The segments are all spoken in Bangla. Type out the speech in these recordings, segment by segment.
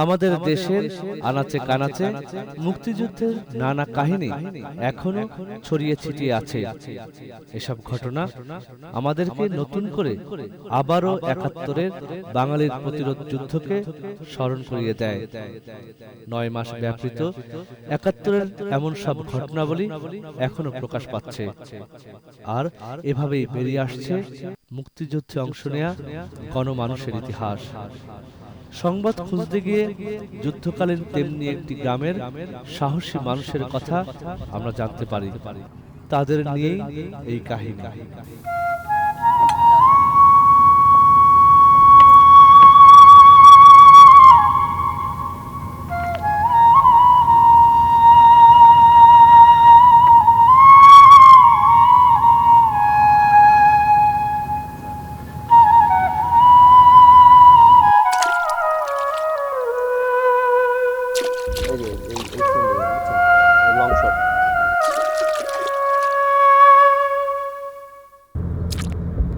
আমাদের দেশের আনাচে কানাচে মুক্তিযুদ্ধের নানা কাহিনী এখনো ছড়িয়ে ছিটিয়ে আছে। এসব ঘটনা আমাদেরকে নতুন করে আবারও একাত্তরের বাঙালির প্রতিরোধ যুদ্ধকে স্মরণ করিয়ে দেয়। 9 মাস ব্যাপৃত একাত্তরের এমন সব ঘটনাবলী এখনো প্রকাশ পাচ্ছে, আর এভাবেই বেরিয়ে আসছে মুক্তিযুদ্ধে অংশ নেয়া গণমানুষের ইতিহাস। সংবাদ খুঁজতে গিয়ে যুদ্ধকালীন তেমনি একটি গ্রামের সাহসী মানুষের কথা আমরা জানতে পারি। তাদের নিয়েই এই কাহিনী।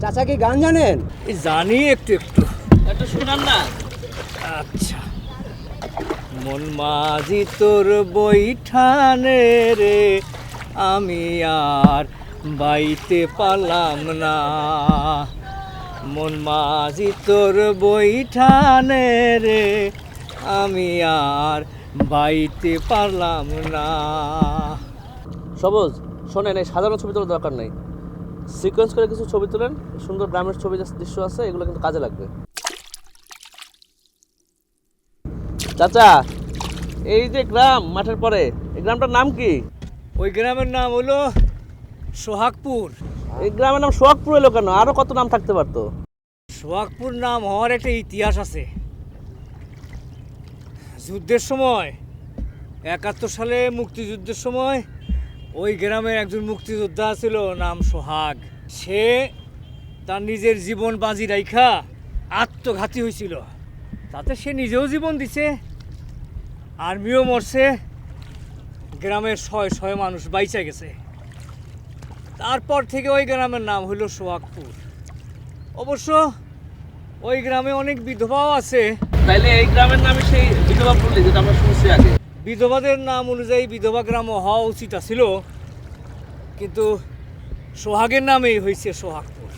চাচা কি গান জানেন? জানি একটু একটু একটু শোনান না। আচ্ছা। মন মাঝি তোর বৈঠানে রে, আমি আর বাইতে পারলাম না। মন মাঝি তোর বৈঠানে রে, আমি আর বাইতে পারলাম না। সবুজ, শোনেন, এই সাধারণ ছবি তোলার দরকার নেই। সিকোয়েন্স করে কিছু ছবি তোলেন, সুন্দর গ্রামের ছবি দৃশ্য আছে, এগুলো কিন্তু কাজে লাগবে। চাচা, এই যে গ্রাম মাঠের পরে, এই গ্রামটার নাম কি? ওই গ্রামের নাম হলো সোহাগপুর। এই গ্রামের নাম সোহাগপুর এলো কেন? আরো কত নাম থাকতে পারতো। সোহাগপুর নাম হওয়ার একটা ইতিহাস আছে। যুদ্ধের সময় 71 সালে মুক্তিযুদ্ধের সময় ওই গ্রামের একজন মুক্তিযোদ্ধা ছিল, নাম সোহাগ। সে তার নিজের জীবন বাজি রাইখা আত্মঘাতী হয়েছিল। তাতে সে নিজেও জীবন দিছে, আর্মিও মরছে, গ্রামের শয়ে মানুষ বাইচা গেছে। তারপর থেকে ওই গ্রামের নাম হলো সোহাগপুর। অবশ্য ওই গ্রামে অনেক বিধবাও আছে। তাইলে এই গ্রামের নামে সেই বিধবা পল্লী, যেটা আমরা শুনছি আগে। বিধবাদের নাম অনুযায়ী বিধবা গ্রামও হওয়া উচিত ছিল, কিন্তু সোহাগের নামেই হয়েছে সোহাগপুর।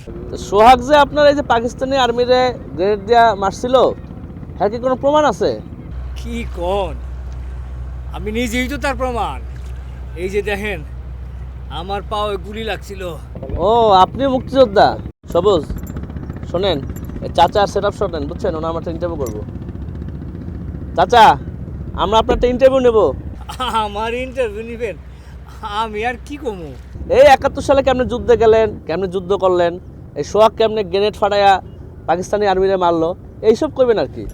সোহাগ যে আপনার এই যে পাকিস্তানি আর্মিরে গ্রেনেড দিয়া মারছিল, হ্যাঁ, কি কোনো প্রমাণ আছে? কি কোন, আমি নিজেই তো তার প্রমাণ। এই যে দেখেন, আমার পায়ে গুলি লাগছিল। ও, আপনি মুক্তিযোদ্ধা? সবুজ, শোনেন, চাচা সেট আপ শোনেন, বুঝছেন? ওনা আমরা একটা ইন্টারভিউ করবো। চাচা, আমরা আপনার একটা ইন্টারভিউ নেব। আমার ইন্টারভিউ নিবেন? আমি আর কি কমু? এই 71 সালে কেমনে যুদ্ধে গেলেন, কেমনে যুদ্ধ করলেন, এই সোহাগ কেমনে গ্রেনেড ফাটাইয়া পাকিস্তানি আর্মিরে মারলো, এইসব করবেন আর কি।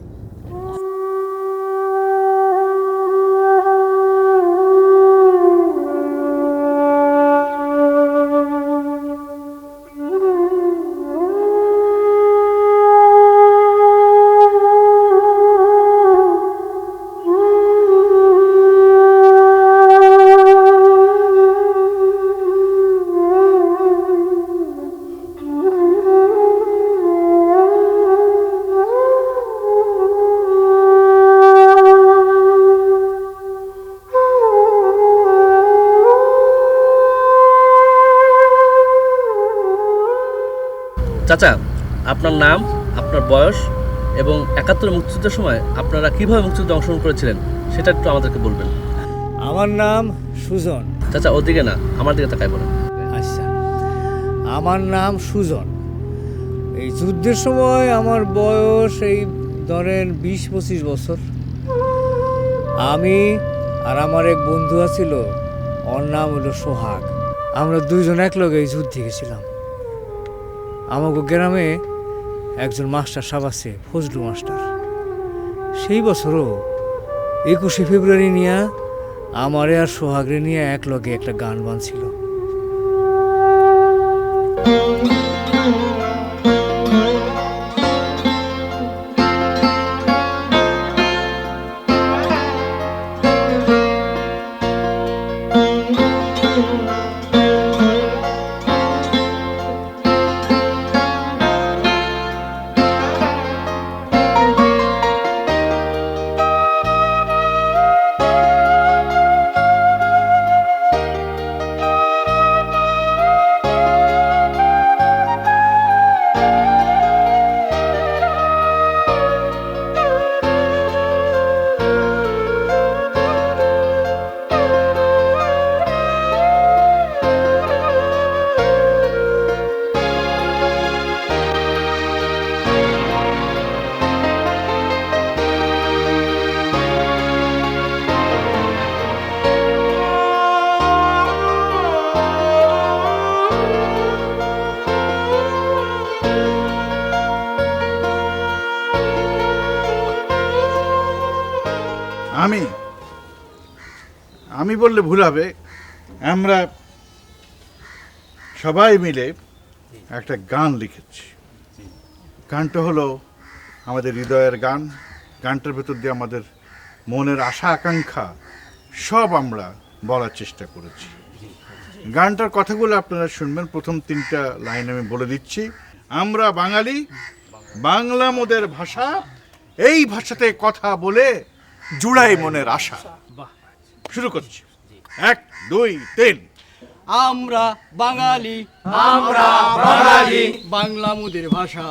চাচা, আপনার নাম, আপনার বয়স এবং 71 মুক্তিযুদ্ধের সময় আপনারা কিভাবে মুক্তিযুদ্ধে অংশগ্রহণ করেছিলেন সেটা একটু আমাদেরকে বলবেন। আমার নাম সুজন। চাচা, ওদিকে না, আমার দিকে তাকাই বলেন। আচ্ছা, আমার নাম সুজন। এই যুদ্ধের সময় আমার বয়স এই ধরেন 20-25 বছর। আমি আর আমার এক বন্ধু আছিল, ওর নাম হলো সোহাগ। আমরা দুইজন একলগে এই যুদ্ধে গেছিলাম। আমাকে গ্রামে একজন মাস্টার সাহেব আছে, ফজলু মাস্টার। সেই বছরও 21শে ফেব্রুয়ারি নিয়ে আমারে আর সোহাগরে নিয়ে একলগে একটা গান বানছিল। আমি বললে ভুল হবে। আমরা সবাই মিলে একটা গান লিখেছি। গানটা হলো আমাদের হৃদয়ের গান। গানটার ভেতর দিয়ে আমাদের মনের আশা আকাঙ্ক্ষা সব আমরা বলার চেষ্টা করেছি। গানটার কথাগুলো আপনারা শুনবেন। প্রথম 3টা লাইন আমি বলে দিচ্ছি। আমরা বাঙালি, বাংলা মোদের ভাষা, এই ভাষাতে কথা বলে জুড়াই মনের আশা। শুরু করছি, 1 2 3। আমরা বাঙালি, বাংলা মোদের ভাষা,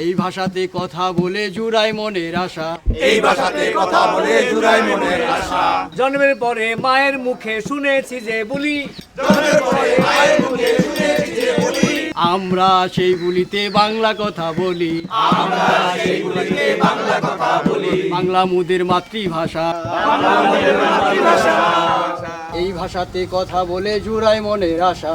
এই ভাষাতে কথা বলে জুড়াই মনের আশা, জন্মের পরে মায়ের মুখে শুনেছি যে বলি, আমরা সেই বলিতে বাংলা কথা বলি, বাংলা মোদের মাতৃভাষা, এই ভাষাতে কথা বলে জুড়াই মনের আশা,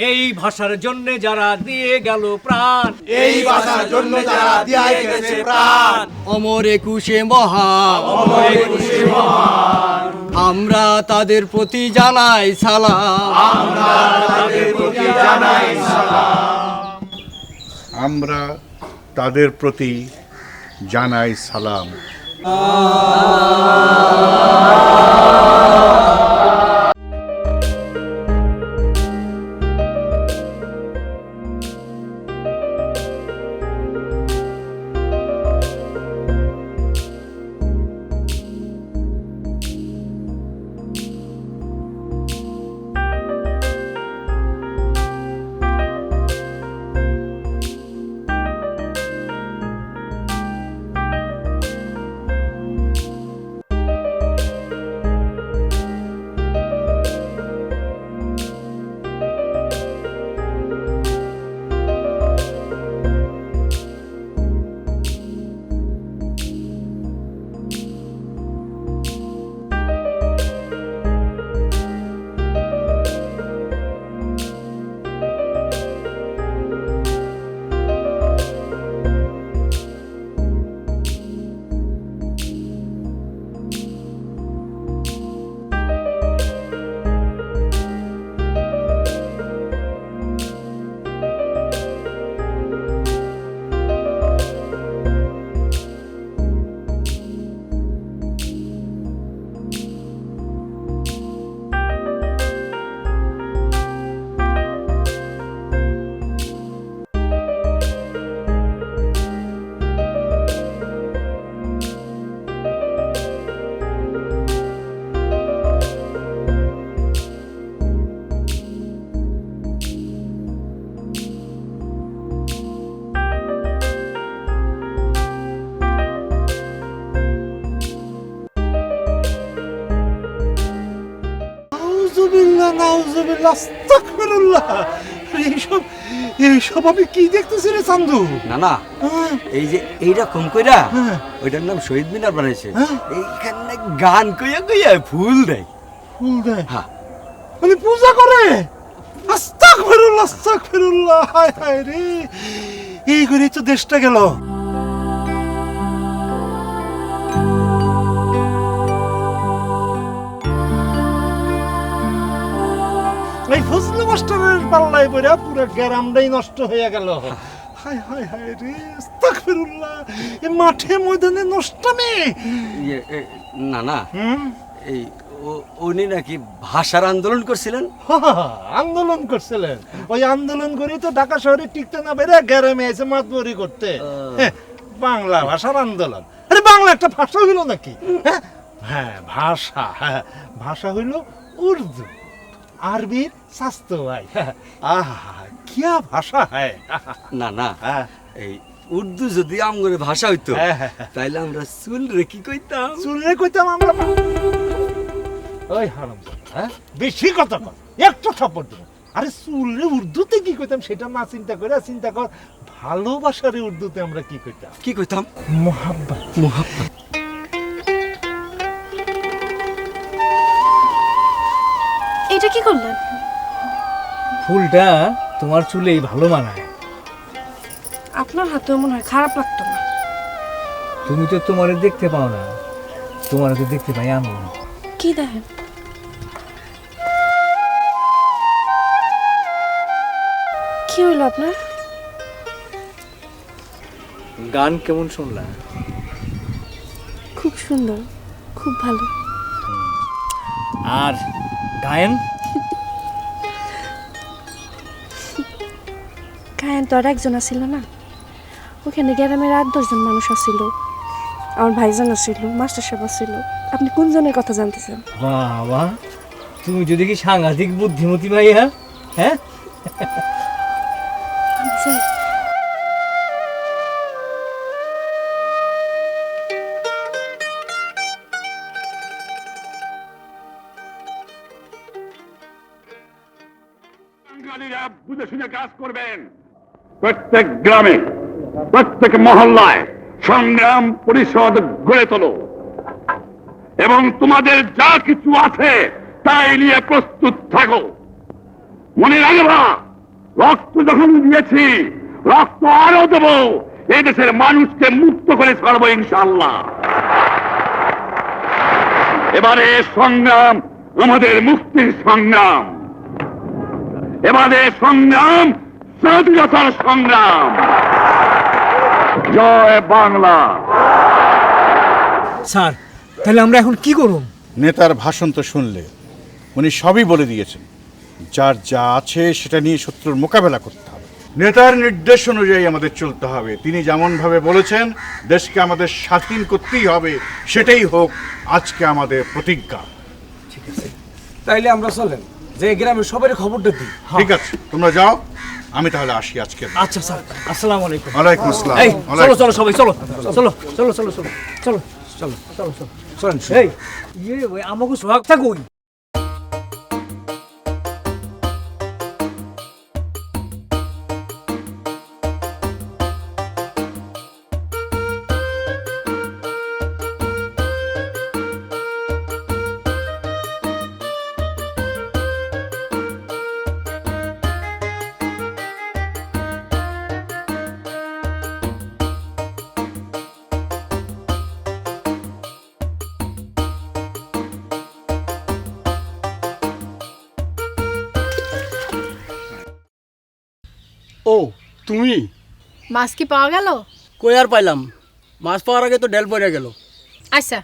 এই ভাষার জন্য যারা দিয়ে গেল প্রাণ, অমর একুশে মহান, আমরা তাদের প্রতি জানাই সালাম, আমরা তাদের প্রতি জানাই সালাম। এইসব আমি কি দেখতেছি রে চান্দু? না না, এই যে এইরকম কইরা ওইটার নাম শহীদ মিনার বানাইছে। এইখানে গান কইয়া কইয়া ফুল দেয়। ফুল দেয়? হ্যাঁ। মানে পূজা করে? আস্তাগফিরুল্লাহ, আস্তাগফিরুল্লাহ, হায় হায় রে, এই করেই তো দেশটা গেল। এই ফজলু মাস্টারের পাল্লায় পড়ে পুরো গ্রামটাই নষ্ট হয়ে গেল। হায় হায় হায় রে, আস্তাগফিরুল্লাহ, এই মাঠে ময়দানে নষ্টমে। না না, এই উনি নাকি ভাষার আন্দোলন করছিলেন। আন্দোলন করছিলেন? ওই আন্দোলন করেই তো ঢাকা শহরে টিকতে না পেরে গ্রামে এসে মাতবরি করতে। বাংলা ভাষার আন্দোলন? আরে বাংলা একটা ভাষা হইল নাকি? হ্যাঁ ভাষা, হ্যাঁ ভাষা হইল উর্দু, আরবির স্বাস্থ্য ভাই। আহা কিয়া ভাষা হ্যাঁ। না না, এই উর্দু যদি আমগরে ভাষা হইতো তাইলে আমরা চুল রে কি কইতাম? চুল রে কইতাম আমরা। ওই হারামজাদা, হ্যাঁ বেশি কথা কর, একটা থাপ্পড় দেব। আরে চুল রে উর্দুতে কি কইতাম সেটা না চিন্তা করে চিন্তা কর ভালোবাসারে উর্দুতে আমরা কি কইতাম? কি কইতাম? মোহাব্বত। মোহাব্বত। এটা কি করলেন? ফুলটা তোমার চুলেই ভালো মানায়। আপনার হাতেও মনে হয় খারাপ লাগতো না। তুমি তো তোমারে দেখতে পাও না, তোমারে তো দেখতে পাই আমি। কি দেখেন? কি হইল আপনার? গান কেমন শুনলা? খুব সুন্দর, খুব ভালো। আর গায়েন? গায়েন তো আর একজন আসিল না, ওখানে গ্রামের 8-10 জন মানুষ আসিল, আমার ভাইজান আসিল, মাস্টার সাহেব আসিল। আপনি কোন জনের কথা জানতেছেন? বাবা, তুমি যদি কি সাংঘাতিক বুদ্ধিমতী ভাইয়া, হ্যাঁ? আমি যাই। বাঙালিরা বুঝে শুনে কাজ করবেন। প্রত্যেক গ্রামে, প্রত্যেক মহল্লায় সংগ্রাম পরিষদ গড়ে তোলো এবং তোমাদের যা কিছু আছে তাই নিয়ে প্রস্তুত থাকো। মনে রাখবা, রক্ত যখন দিয়েছি, রক্ত আরো দেব। এই দেশের মানুষকে মুক্ত করে ছাড়বো ইনশাআল্লাহ। এবারে সংগ্রাম আমাদের মুক্তির সংগ্রাম, এবারে সংগ্রাম স্বাধীনতার সংগ্রাম। জয় বাংলা। স্যার, তাহলে আমরা এখন কি করব? নেতার ভাষণ তো শুনলে, উনি সবই বলে দিয়েছেন। যার যা আছে সেটা নিয়ে শত্রুর মোকাবেলা করতে হবে। নেতার নির্দেশ অনুযায়ী আমাদের চলতে হবে। তিনি যেমনভাবে বলেছেন দেশকে আমাদের স্বাধীন করতেই হবে, সেটাই হোক আজকে আমাদের প্রতিজ্ঞা। তাইলে আমরা চলেন যে গ্রামের সবার খবরটা দিই। ঠিক আছে, তোমরা যাও, আমি তাহলে আসি আজকে। আচ্ছা স্যার, আসসালামু আলাইকুম। ওয়ালাইকুম আসসালাম। এই চলো চলো সবাই চলো চলো চলো চলো চলো চলো চলো চলো চলো চলেন। এই ওই আমাকে সোহাগ থাকুন। ও তুমি? মাছ কি পাওয়া গেল? কই আর পাইলাম, মাছ পাওয়ার আগে তো ডেল পড়ে গেল। আচ্ছা,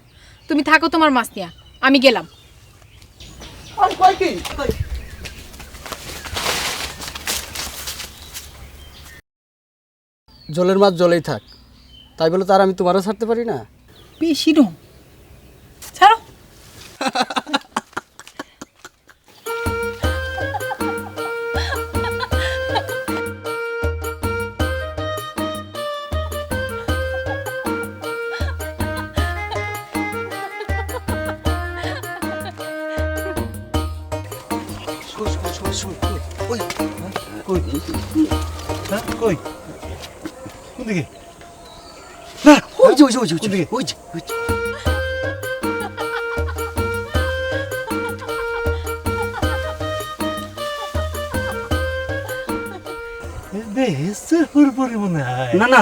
তুমি থাকো তোমার মাছ নিয়া, আমি গেলাম। জলের মাছ জলেই থাক, তাই বলে তার আমি তোমারও ছাড়তে পারি না। বেশি রুম ছাড়ো। কই কোনদিকে? ওই যে ওই যে ওই যে ওই যে ওই যে ওই যে। বেহেস্তের হুরপুরি মনে হয়। না না,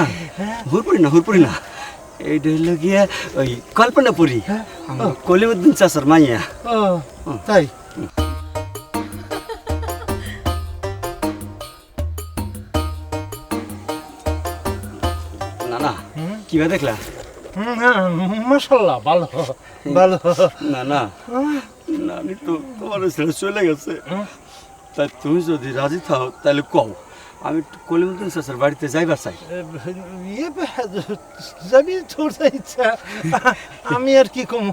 হুরপুরি না, হুরপুরি না, এইটা হইল গিয়া ওই কল্পনাপুরি, কলিউদ্দিন চাচার মাইয়া। ও তাই? না না, কিভাবে দেখলা? মাশাআল্লাহ, ভালো ভালো। না না না, আমি তো তোমার ছেড়ে চলে গেছে, তাই তুমি যদি রাজি থাও তাহলে কও, আমি একটু কলিউদ্দিন চাচার বাড়িতে যাইবার চাই। যাবি, তোর যা ইচ্ছা, আমি আর কি কম।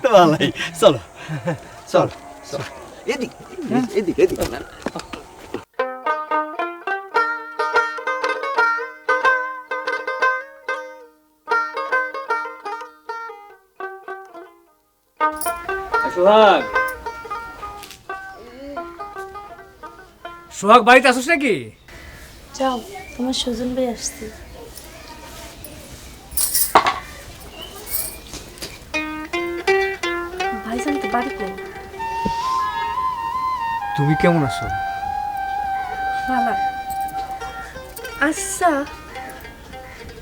তো ভালোই, চলো চল চল, এদিক এদিক এদিক। সোহাগ, সোহাগ বাড়িতে আসিস নাকি? যাও, তোমার সুজন ভাই আসছে। ভাইজান তো বাড়িতে। তুমি কেমন আছো? ভালো। আচ্ছা,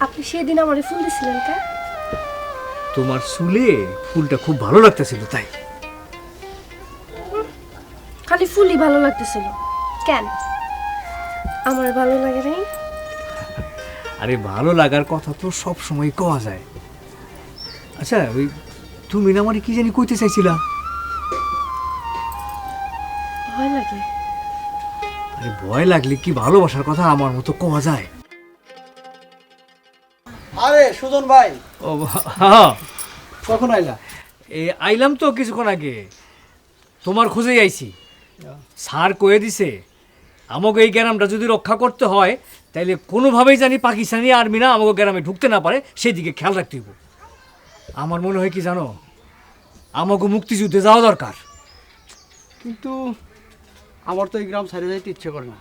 আপনি সেদিন আমারে ফোন দিছিলেন কে? তোমার চুলে ফুলটা খুব ভালো লাগতেছিল তাই। খালি ফুলই ভালো লাগতেছিল কেন? আমার ভালো লাগে নাই? আরে ভালো লাগার কথা তো সব সময় কওয়া যায়। আচ্ছা ওই তুমি না মানে কি জানি কইতে চাইছিলা? ভয় লাগে। আরে ভয় লাগলে কি ভালোবাসার কথা আমার মতো কওয়া যায়? আরে সুজন ভাই, ও হ্যাঁ, কখন আইলা? আইলাম তো কিছুক্ষণ আগে, তোমার খোঁজেই আইছি। স্যার কয়ে দিছে আমাকে এই গ্রামটা যদি রক্ষা করতে হয় তাইলে কোনোভাবেই জানি পাকিস্তানি আর্মিরা আমাকে গ্রামে ঢুকতে না পারে সেদিকে খেয়াল রাখতে হইব। আমার মনে হয় কি জানো, আমাকে মুক্তিযুদ্ধে যাওয়া দরকার। কিন্তু আমার তো এই গ্রাম ছেড়ে যাইতে ইচ্ছে করে না।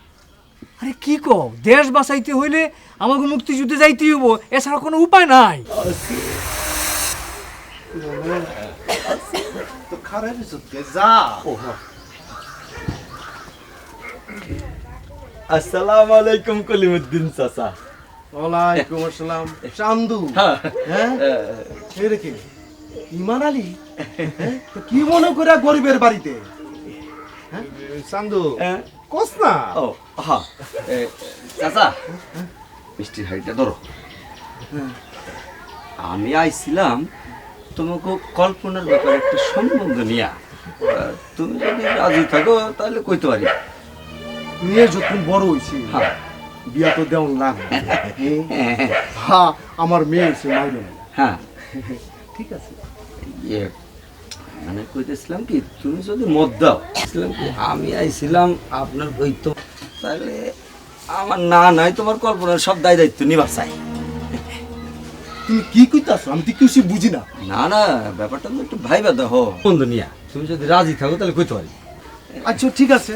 আরে কি কও, দেশ বাঁচাইতে হইলে আমাকে মুক্তিযুদ্ধে যাইতে হইব, এছাড়া কোনো উপায় নাই। তো খারাপ যা। আসসালামু আলাইকুম কলিমুদ্দিন চাচা। ওয়ালাইকুম আসসালাম। চান্দু, হ্যাঁ ছেড়ে কি ইমান আলী? তো কি মনে করে গরিবের বাড়িতে? হ্যাঁ চান্দু কস না। ও হ্যাঁ চাচা, মিষ্টির হাড়িটা ধরো। আমি আইছিলাম তোমাকে কল্পনার ব্যাপারে একটা সম্বন্ধ নিয়া। তুমি যদি রাজি থাকো তাহলে কইতে পারি। নিয়ে যখন বড় হয়েছি হ্যাঁ বিয়া তো দেওয়ান লাগ। হ্যাঁ আমার মেয়ে হয়েছে মাইনে। হ্যাঁ ঠিক আছে। ইয়ে মানে কইতেছিলাম কি, তুমি যদি মত দাও, আমি আইছিলাম আপনার ওই তো, তাহলে আমার না নাই তোমার কল্পনার সব দায় দায়িত্ব নিবার চাই। তুমি কি কইতাছো? আমি তো কিছু বুঝি না। না না, ব্যাপারটা তো একটু ভাইবা দেখো বন্ধু নিয়া। তুমি যদি রাজি থাকো তাহলে কইতে পারি। আচ্ছা ঠিক আছে,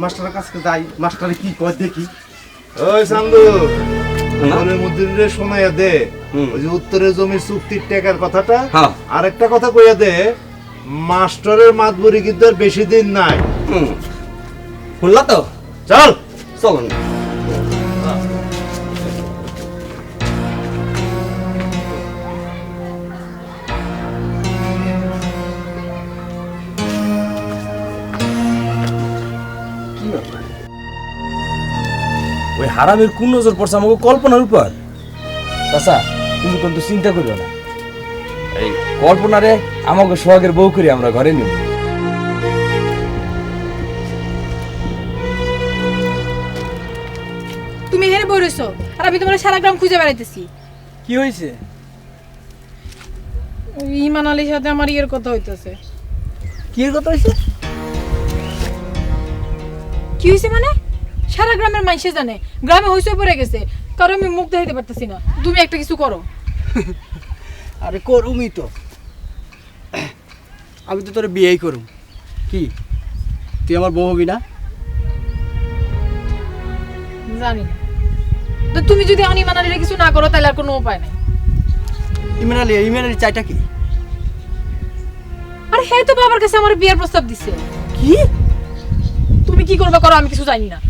মাস্টারের কাছে যাই, মাস্টারে কি কয় দেখি। ওই চান্দু, মনের মধ্যে রে শোনাইয়া দে ওই যে উত্তরের জমির চুক্তির টাকার কথাটা। হ্যাঁ। আর একটা কথা কইয়া দে, মাস্টারের মাতবরি কিন্তু আর বেশি দিন নাই। শুনলা তো? চল চলুন। ওই হারামের কোন নজর পড়ছে আমাকে কল্পনার উপর? চাচা তুমি কিন্তু চিন্তা করিও না, এই কল্পনারে আমাকে সোহাগের বউ করে আমরা ঘরে নিব। তুমি হেরে বই রইছো আর আমি তোমার সারা গ্রাম খুঁজে বেড়াইতেছি। কি হয়েছে? ওই ইমান আলীর সাথে আমার ইয়ের কথা হইতেছে। কি এর কথা হয়েছে? কি হয়েছে মানে? সারা গ্রামের মানুষে জানে গ্রামে হইছে পড়ে গেছে, কারণ আমি মুখ দেখাইতে পারতেছি না। তুমি একটা কিছু করো। আরে করুমই তো, আমি তো তোর বিয়েই করুম। কি তুই আমার বউ হবি না? জানি না, তো তুমি যদি আমি ইমান আলীর কিছু না করো তাহলে আর কোনো উপায় নাই। ইমান আলী চাইটা কি? আরে হ্যাঁ, তো বাবার কাছে আমার বিয়ের প্রস্তাব দিছে। কি? তুমি কি করবে করো, আমি কিছু জানি না।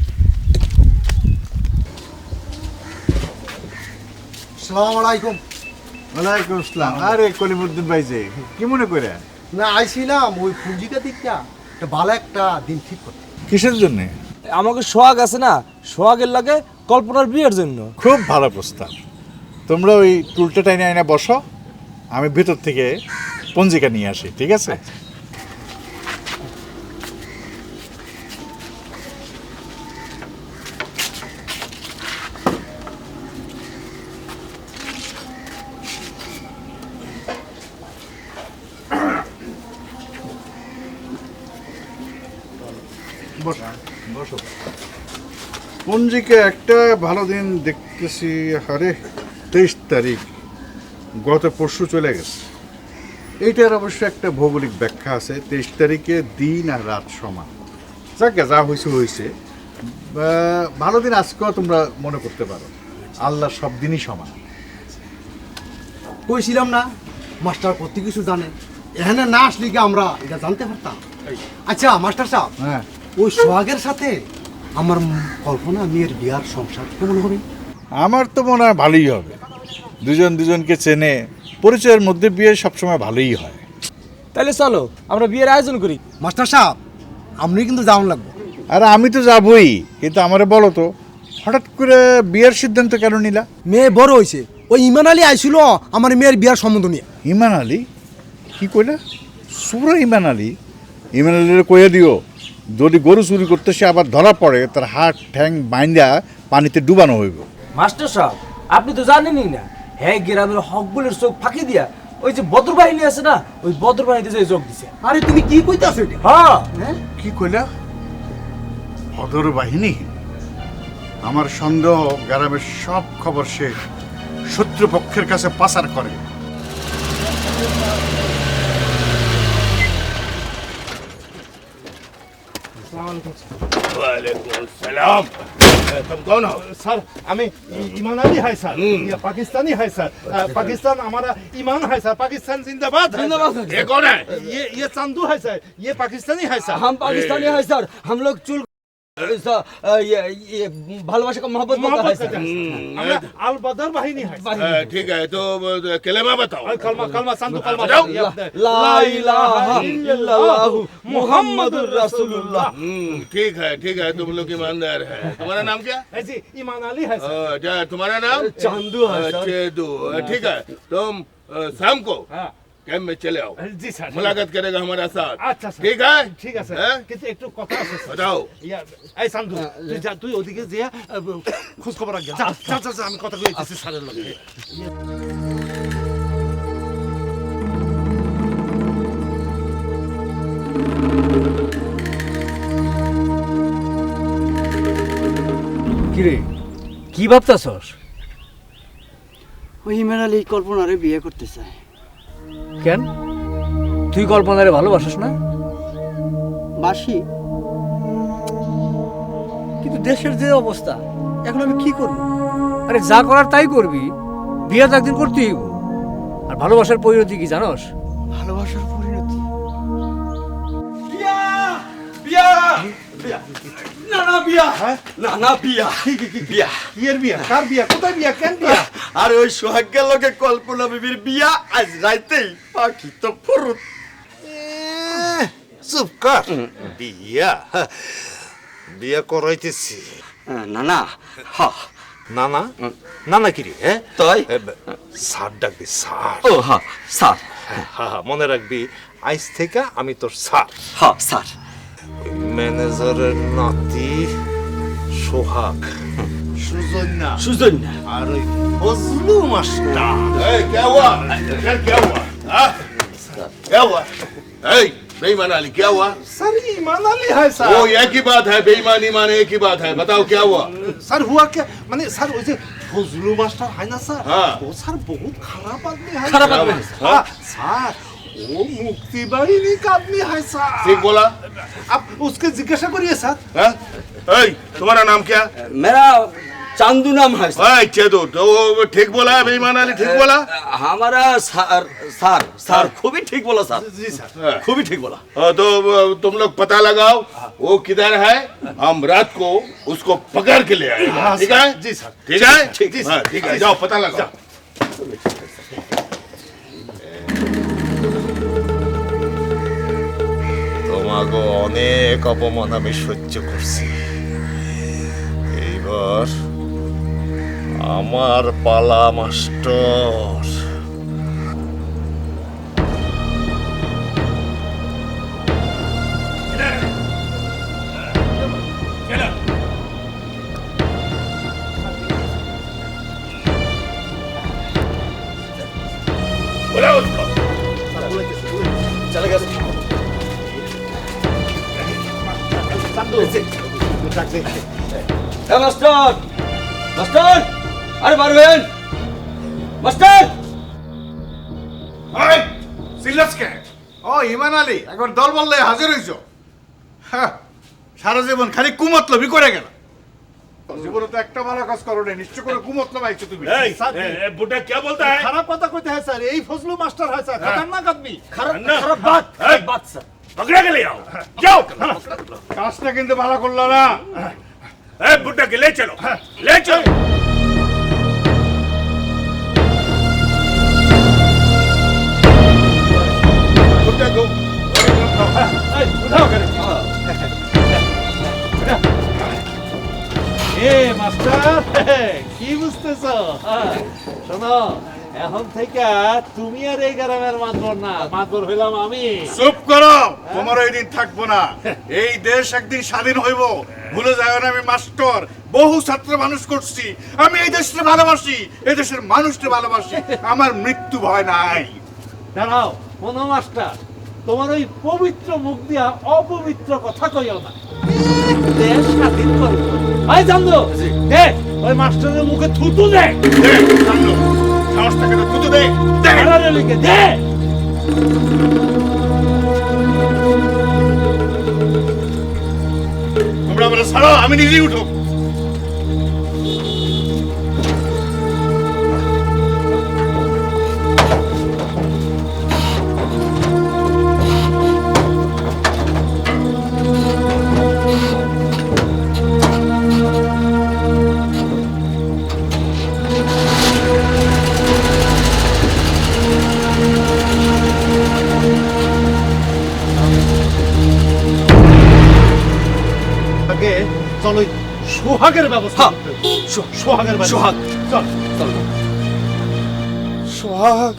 আসসালামু আলাইকুম। ওয়ালাইকুম আসসালাম। আরে কলিমুদ্দিন ভাই যে কি মনে করে? না আইছিলাম ওই পুঁজিটা দিকটা একটা ভালো একটা দিন ঠিক করতে। কিসের জন্য? আমাকে সোহাগ আছে না, সোহাগের লাগে কল্পনার বিয়ের জন্য। খুব ভালো প্রস্তাব। তোমরা ওই টুলটা টাইনে আইনা বসো, আমি ভেতর থেকে পঞ্জিকা নিয়ে আসি। ঠিক আছে? বসো। পঞ্জিকা একটা ভালো দিন দেখতেছি। আরে 23 তারিখ, গত পরশু চলে গেছে। এইটার অবশ্য একটা ভৌগোলিক ব্যাখ্যা আছে। 23 তারিখে দিন আর রাত সমান। যাকে যা হয়েছে হয়েছে। ভালো দিন আজকেও তোমরা মনে করতে পারো। আল্লাহ সব দিনই সমান। কইছিলাম না মাস্টার কত কিছু জানে, এখানে না আসলে কি আমরা এটা জানতে পারতাম? আচ্ছা মাস্টার সাহেব, হ্যাঁ, ওই সোহাগের সাথে আমার কল্পনা মেয়ের বিয়ার সংসার কেমন হবে? আমার তো মনে হয় ভালোই হবে। দুজন দুজনকে চেনে, পরিচয়ের মধ্যে বিয়ে সবসময় ভালোই হয়। তাহলে চলো আমরা বিয়ের আয়োজন করি। মাস্টার সাহেব আপনি কিন্তু যাওয়ান লাগবে। আর আমি তো যাবই, কিন্তু আমারে বলো তো হঠাৎ করে বিয়ের সিদ্ধান্ত কেন নিলা? মেয়ে বড় হয়েছে, ওই ইমান আলী আইছিল আমার মেয়ের বিয়ার সম্বন্ধ নিয়ে। ইমান আলী? কি কইলা? সুরা ইমান আলী? ইমান আলীর কইয়া দিও যদি গরু চুরি করতে সে আবার ধরা পড়ে তার হাত ঠ্যাং বাইন্দা পানিতে ডুবানো হইব। মাস্টার সাহেব আপনি তো জানেনই না, হ্যাঁ গ্রামের হকগুলের চোখ ফাঁকি দিয়া ওই যে বদর বাহিনী আছে না, ওই বদর বাহিনীতে যে যোগ দিছে। আরে তুমি কি কইতাছো এটা? হ্যাঁ কি কইলা? অদর বাহিনী? আমার সন্দেহ গ্রামের সব খবর সে শত্রুপক্ষের কাছে পাচার করে। सर हमें ईमान अली है सर, ये पाकिस्तानी है सर। पाकिस्तान हमारा ईमान है सर। पाकिस्तान जिंदाबाद है। ये कौन है? ये चंदू है सर, ये पाकिस्तानी है सर। हम पाकिस्तानी है सर, हम लोग चुल ये भालोबाशा का मोहब्बत बोलता है सर। हमरा अल बदर बाहिनी है। ठीक है, तो कलेमा बताओ। कलमा कलमा चंदू कलमा ला इलाहा इल्लल्लाह मुहम्मदुर रसूलुल्लाह। ठीक है, तुम लोग ईमानदार है। तुम्हारा नाम क्या? जी ईमान अली है सर। तुम्हारा नाम? चांदू है सर। चेदू। ठीक है, तुम शाम को हाँ कैंप में चले आओ, जी सर। मुलाकात करेगा हमारा साथ। अच्छा सर। ठीक है? ঠিক আছে হ্যাঁ? কিন্তু একটু কথা আছে স্যার। बताओ। ইয়া এই সান্দু তুই যা, তুই ওদিকে যে খোঁজ খবর রাখ। যা যা যা, আমি কথা কইতেছি স্যারের লগে। কিরে কি ভাবতাছস? ওই ইমান আলী কল্পনারে বিয়ে করতে চায়। কেন তুই কল্পনারে ভালোবাসিস না? বাসি, কিন্তু দেশের যে অবস্থা এখন আমি কি করব? আরে যা করার তাই করবি, বিয়ে তো একদিন করতেই হইব। আর ভালোবাসার পরিণতি কি জানোস? ভালোবাসার পরিণতি কিয়ের বিয়া? কার বিয়া? কোথায় বিয়া? কেন বিয়া? আরে ওই সোহাগের লগে কল্পনা বিবির বিয়া আজ রাইতেই পাখি তো ফুরুত। চুপ কর। বিয়া বিয়া করাইতেছি। না না না না না না কিরে? হ্যাঁ তাই স্যার ডাকবি স্যার। ও হ্যাঁ স্যার। হ্যাঁ মনে রাখবি আজ থেকে আমি তোর স্যার। হ্যাঁ স্যার। ম্যানেজারের নাতি সোহাগ, সুজন্যা সুজন্যা আর ওই ফজলু মাস্টার। क्या हुआ? क्या हुआ? हाँ? क्या हुआ? बेईमान अली क्या हुआ? सर ईमान अली है सर। वो एक ही बात है, बेईमानी माने एक ही बात है। बताओ क्या हुआ? सर हुआ क्या? माने सर ওই যে ফজলু মাস্টার है ना सर, हाँ। वो सर बहुत खराब आदमी है। खराब आदमी? हाँ सर, वो मुक्ति बाहिनी का आदमी है सर। ठीक बोला? आप उसके जिज्ञासा करिए सर। हाँ? तुम्हारा नाम क्या? मेरा चांदू नाम है सर। चेदू, तो वो ठीक बोला है? बेईमान अली ठीक बोला? हमारा सर सर सर खूब ही ठीक बोला सर। जी सर। खूब ही ठीक बोला। तो तुम लोग पता लगाओ वो किधर है, हम रात को उसको पकड़ के ले आएंगे। हाँ, ठीक सर। है? जी सर। ठीक है? ठीक है, हाँ, ठीक है, जाओ पता लगाओ। তোমাকে অনেক অপমান আমি সহ্য করছি, এইবার আমার পালা মাস্টার। बोला उसको। चले गए। মাস্টার মাস্টার আরে পারবেন মাস্টার। সিলাসকে ও ইমান আলী একবার দল বললে হাজির হইছ। হ্যাঁ, সারা জীবন খালি কুমতলবি করে গেল। জীবনে তো একটা ভালো কাজ করো নাই, নিশ্চয় করে কুমতলব আইছো তুমি। बुड्ढा क्या बोलता है? খারাপ কথা কইতে হয় স্যার। এই ফজলু মাস্টার হয় স্যার, খতরনাক আদমি। খারাপ বাত স্যার। पकड़ा के ले आओ, जाओ। কাজটা কিন্তু ভালো করলো না। बुड्ढा के ले चलो, ले चलो। মাস্টার কি বুঝতেছো? শোনো, এখন থেকে তুমি আর এই গ্রামের মাতবর না, মাতবর হইলাম আমি। চুপ করো, তোমার ওই দিন থাকবো না। এই দেশ একদিন স্বাধীন হইব, ভুলে যাও না আমি মাস্টার, বহু ছাত্র মানুষ করছি। আমি এই দেশকে ভালোবাসি, এই দেশের মানুষকে ভালোবাসি, আমার মৃত্যু ভয় নাই। দাঁড়াও মনো মাস্টার, তোমার ওই পবিত্র মুখ দিয়া অপবিত্র কথা কইও না। দেশ স্বাধীন করবো, ভাই জানলো দে ওই মাস্টারের মুখে থুতু দে। সাহস থাকে তো থুতু দে, লিখে দে। তোমরা বলে ছাড়ো, আমি নিজেই উঠো। আগে চলো সোহাগের ব্যবস্থা করতে হবে। সোহাগের ব্যবস্থা। সোহাগ। চল চল। সোহাগ।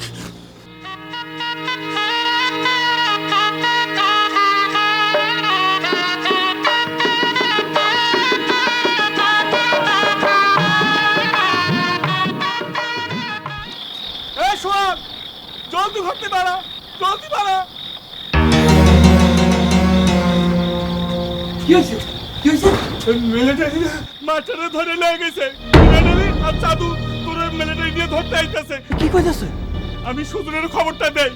সোহাগ জলদি ঘরতে পারা, জলদি পারা। কি হয়েছে? কি হয়েছে? মিলিটারি মাস্টারে ধরে লয়ে গেছে। মিলিটারি আর জাদু তোর মিলিটারি দিয়ে ধরতে আইতাছে। কি কইতাছে? আমি সুদূরের খবরটা দেই।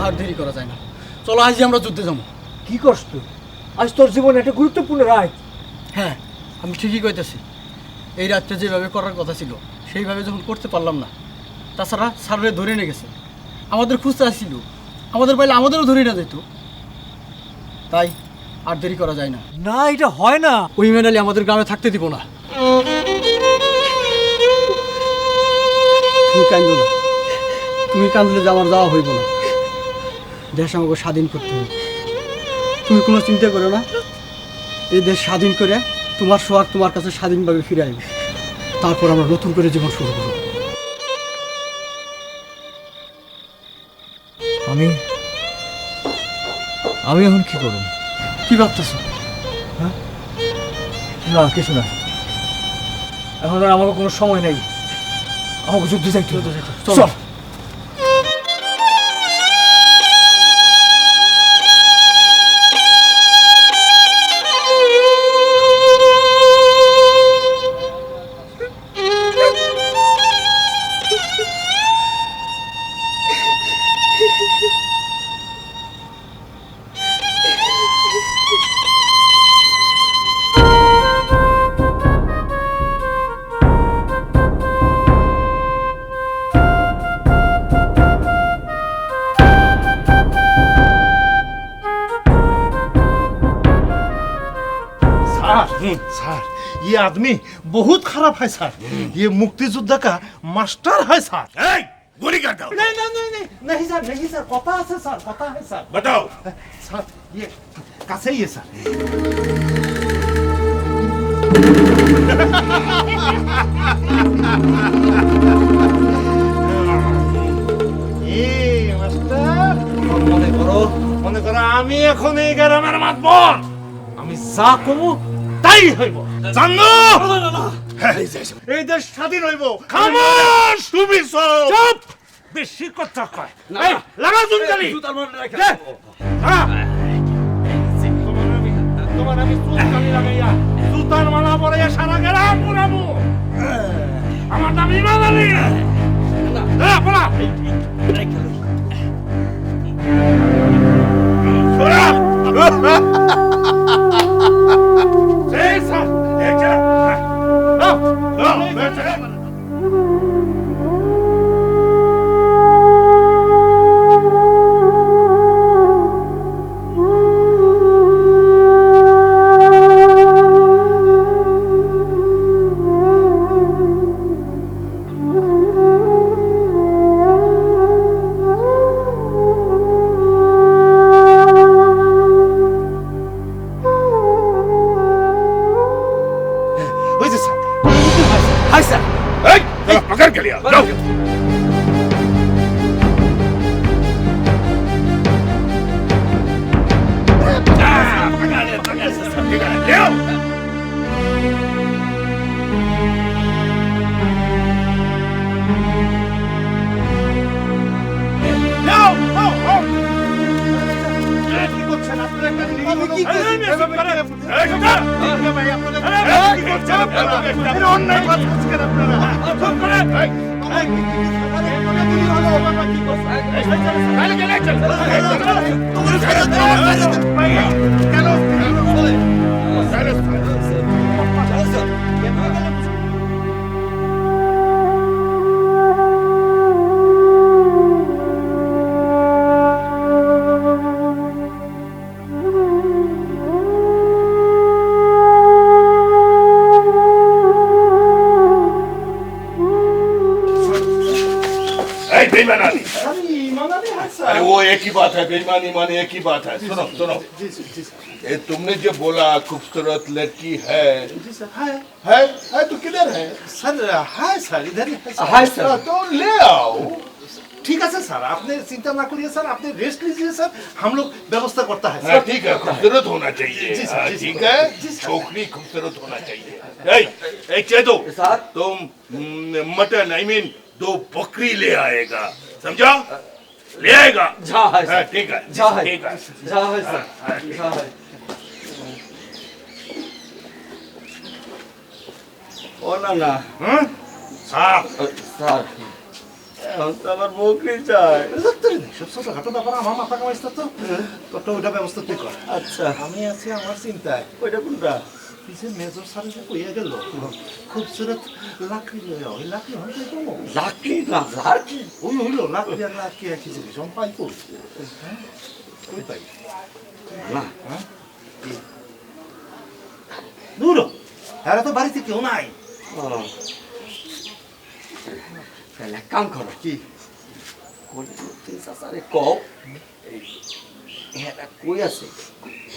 আর দেরি করা যায় না, চলো আজই আমরা যুদ্ধে যাবো। কি করছ তুই? আজ তোর জীবনে একটা গুরুত্বপূর্ণ রাত। হ্যাঁ, আমি ঠিকই কইতেছি। এই রাতটা যেভাবে করার কথা ছিল সেইভাবে যখন করতে পারলাম না, তাছাড়া সার্ভে ধরে নিয়ে গেছে, আমাদের খুঁজতে আসছিল, আমাদের পাইলে আমাদেরও ধরে না যেত। তাই আর দেরি করা যায় না। না, এটা হয় না। ওই মেডালি আমাদের গ্রামে থাকতে দিব না। তুমি কান্দো না, তুমি কান্দলে যে আমার যাওয়া হইব না। দেশ আমাকে স্বাধীন করতে হবে, তুমি কোনো চিন্তা করো না। এই দেশ স্বাধীন করে তোমার সোহাগ তোমার কাছে স্বাধীনভাবে ফিরে আসবে, তারপর আমরা নতুন করে জীবন শুরু করব। আমি এখন কি করব? কি ভাবতেছ? না, কিছু না। এখন আর আমাকে কোনো সময় নেই, আমাকে যুদ্ধে যাইতে হবে। চল। सर ये आदमी बहुत खराब है सर। ये मुक्तियोद्धा का मास्टर है सर। গুলি কাট দাও। नहीं नहीं नहीं नहीं नहीं सर, नहीं सर, पता है सर, पता है सर। बताओ सर ये कैसे ये सर? এই মাস্টার মনে করো আমি এখন এই গ্রামের মাতবর, আমি যা কমু তাই হইব। জানো এই দেশ স্বাধীন হইব। খামোশ তুমি চুপ, বেশি কথা কয়। এই লাগা তুমি গালি। তোমার আমি চুলকানি লাগাইয়া জুতার মালা পরে সারা গেলাম পুরাবো। আমার নাম ইমান আলী। পড়া पकड़ के लिया जाओ। अरे वो एक ही बात है, बेईमानी मानी एक ही बात है। सुनो सुनो, ये तुमने जो बोला खूबसूरत लड़की है तो किधर है? सर हाय सर इधर ही है हाय सर, तो ले आओ। ठीक है सर, आपने चिंता ना करिए सर, आपने रेस्ट लीजिए सर, हम लोग व्यवस्था करता है हाँ, ठीक है, खूबसूरत होना चाहिए। जी सर, हाँ, जी ठीक सर। है, जी सर। छोकरी खूबसूरत होना चाहिए। एक चेदो तुम मटन आई मीन 2 बकरी ले आएगा, समझा? ले आएगा। हाँ, ठीक है ठीक है। ও না না हाँ স্যার এখন তো আমার বকরি চাই। সব ছোটখাটো ব্যাপার আমার মাথা কামাইছে তো, তোরটা ওইটা ব্যবস্থা তুই কর। আচ্ছা আমি আছি আমার চিন্তায়। ওইটা কোনটা? পিছে মেজর সারে যে কইয়া গেল খুবসুরত লাকড়ি লইয়া, ওই লাকড়ি হইতে তো লাকড়ি না লাকড়ি ওই হইলো লাকড়ি আর লাকড়ি একই জিনিস, আমি পাই কই? হ্যাঁ কই পাই না দূর এরা তো বাড়িতে কেউ নাই। তাহলে এক কাম করো কি চাচারে কও এটা কই আছে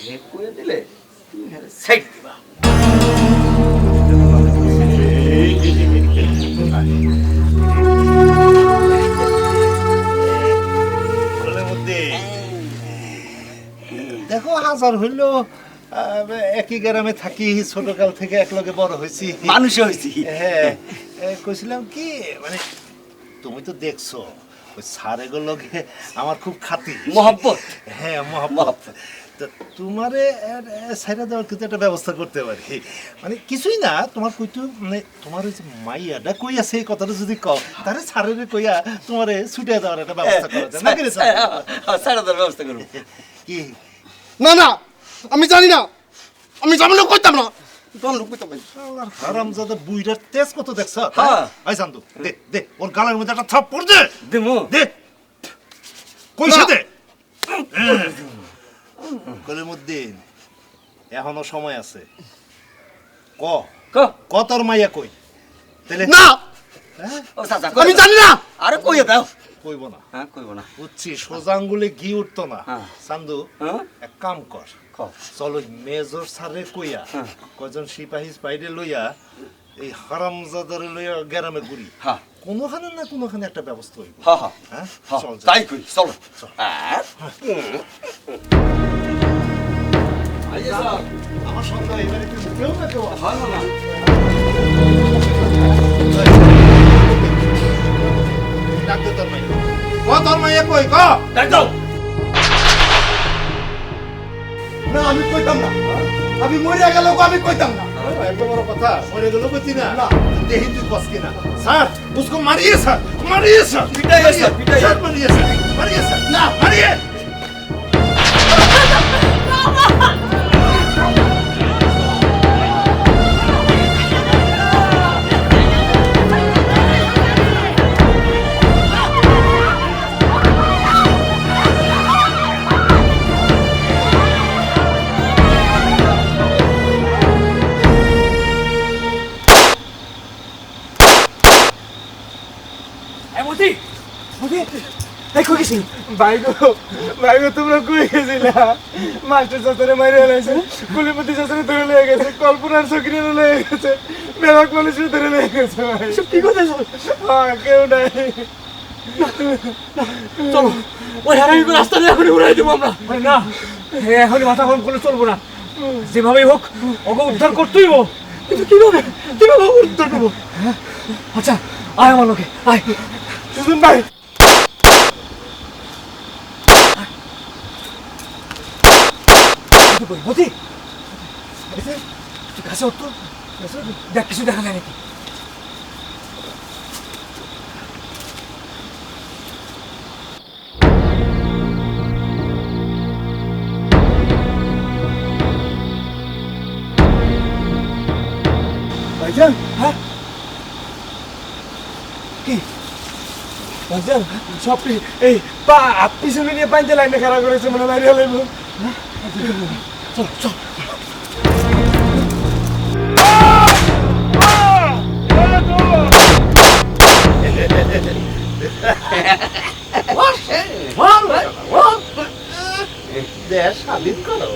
হে কইয়া দিলে তুমি হ্যাঁ সাইড দিবা। দেখো হাজার হইলো একই গ্রামে থাকি, ছোটকাল থেকে একলগে বড় হয়েছি, মানুষ হয়েছি। হ্যাঁ কইছিলাম কি মানে তুমি তো দেখছো ওই সারেগুলোকে আমার খুব খাতি মহব্বত। হ্যাঁ মহব্বত। তো তোমারে সাইরা দেওয়ার কিন্তু একটা ব্যবস্থা করতে পারি, মানে কিছুই না, তোমার কইতো মানে তোমার ওই যে মাইয়াটা কই আছে এই কথাটা যদি কও তাহলে সারের কইয়া তোমারে ছুটে দেওয়ার একটা ব্যবস্থা করা যায় নাকি রে? সারা দেওয়ার ব্যবস্থা করবো। কি না না আমি জানি না, আমি জানি না, কইতাম না। হারামজাদা বুইড়ার তেজ কত দেখছ? হ্যাঁ। আই জানতো দে দে ওর গালের মধ্যে একটা থাপ্পড় দে। দেমো দে কইছে দে। কলিমুদ্দিন এখনো সময় আছে, ক ক তোর মাইয়া কই? তাহলে না ও চাচা আমি জানি না। আরে কইয়া দাও। কইব না? হ্যাঁ কইব না। বুঝছি, সোজা আঙ্গুলে ঘি উঠতো না। হ্যাঁ। চান্দু হ্যাঁ এক কাম কর, চলো মেজর সারে কইয়া কয়জন সিপাহী বাইরে লইয়া এই হারামজাদারে লইয়া গ্রামে ঘুরি, হ্যাঁ কোনোখানে না কোনোখানে একটা ব্যবস্থা হইব। হ্যাঁ হ্যাঁ হ্যাঁ চল তাই কই চলো। আমার সন্দেহ এবারে কেউ না কেউ আছে। ভালো না ডাক দে তোর মাইয়া, ক তোর মাইয়া কই ক? ডাক দাও। না আমি কইতাম না আমি মরিয়া গেল আমি কইতাম না এত বড় কথা মরে গেল বুঝি না দেহি তুই কস কিনা স্যার उसको मारिए सर পিটাইয়ে স্যার পিটাইয়ে सर मारिए सर ना मारिए ভাইগো তোমরা কই গেছিলা মাস্টার চাচারে মাইরে ফেলাইছে কুলিপতি চাচারে ধরে লয়ে গেছে কল্পনার চকরি লয়ে গেছে মেলাক মানুষের ধরে লয়ে গেছে ভাই সব কি কথা কেউ নাই চলো ওই হারামি রাস্তা দিয়ে এখন উড়াই দেবো আমরা না এখন মাথা গরম করলে চলবো না যেভাবেই হোক ওকে উদ্ধার করতেই হোক কিন্তু কিভাবে উদ্ধার করবো আচ্ছা আয় আমার লোকে আয় সুজন ভাই মতি কাছে হতো দেখ কিছু দেখা যায় নাকি ভাইজান হ্যাঁ কি ভাইজান সব এই পা পিছনে নিয়ে পাইতে লাইনে খারাপ করেছে মনে বাইরে হলাইব চল চল দেশ স্বাধীন করো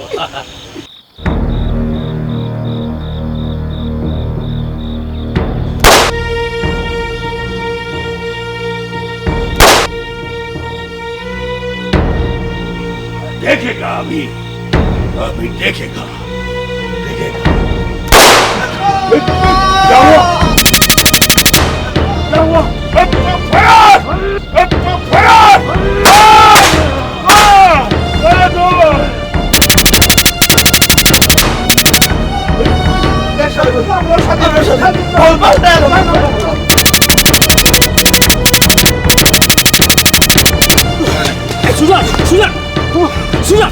देखेगा अभी देखेगा क्या हुआ फरार फरार সুজা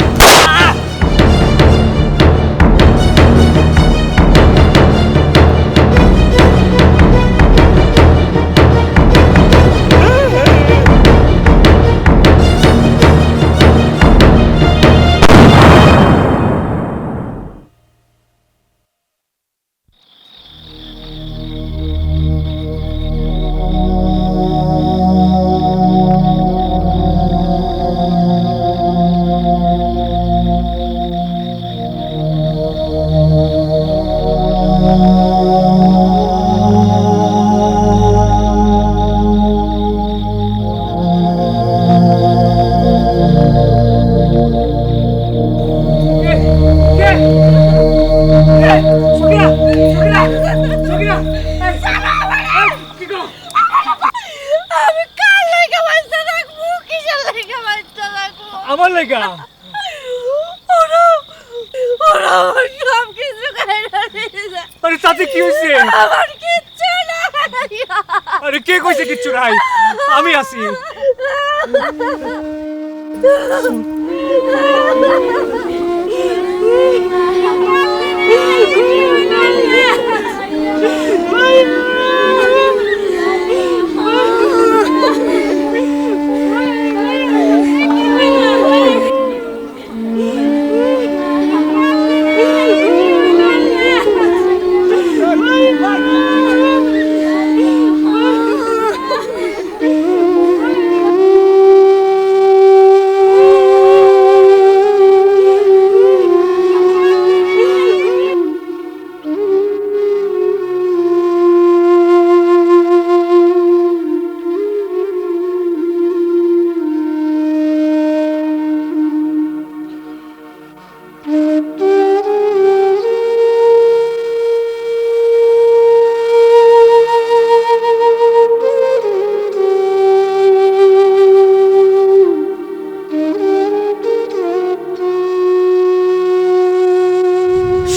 আমার লেগা আরে তাতে কি হয়েছে আরে কে কইছে কিচ্ছু নাই আমি আছি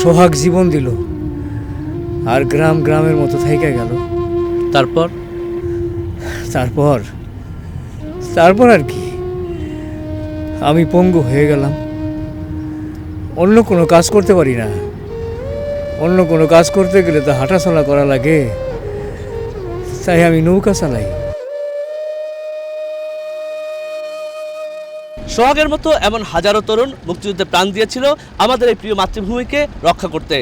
সোহাগ জীবন দিল, আর গ্রাম গ্রামের মতো থাইকা গেল। তারপর তারপর তারপর আর কি, আমি পঙ্গু হয়ে গেলাম। অন্য কোনো কাজ করতে পারি না। অন্য কোনো কাজ করতে গেলে তো হাঁটাচলা করা লাগে, তাই আমি নৌকা চালাই। সোহাগের মতো এমন হাজারো তরুণ মুক্তিযুদ্ধে প্রাণ দিয়েছিল আমাদের এই প্রিয় মাতৃভূমিকে রক্ষা করতে।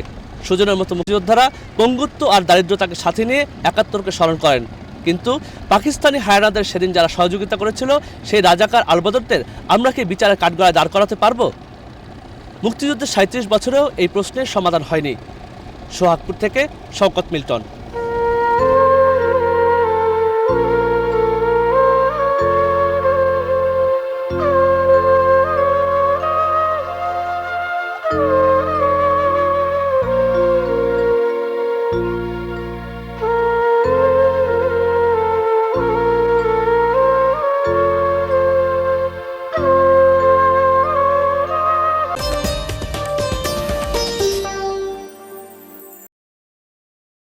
সুজনের মতো মুক্তিযোদ্ধারা পঙ্গুত্ব আর দারিদ্রতাকে সাথে নিয়ে ৭১কে স্মরণ করেন। কিন্তু পাকিস্তানি হায়নাদের সেদিন যারা সহযোগিতা করেছিল সেই রাজাকার আলবদরদের আমরা কি বিচারের কাঠগড়ায় দাঁড় করাতে পারবো? মুক্তিযুদ্ধের ৩৭ বছরেও এই প্রশ্নের সমাধান হয়নি। সোহাগপুর থেকে শওকত মিল্টন।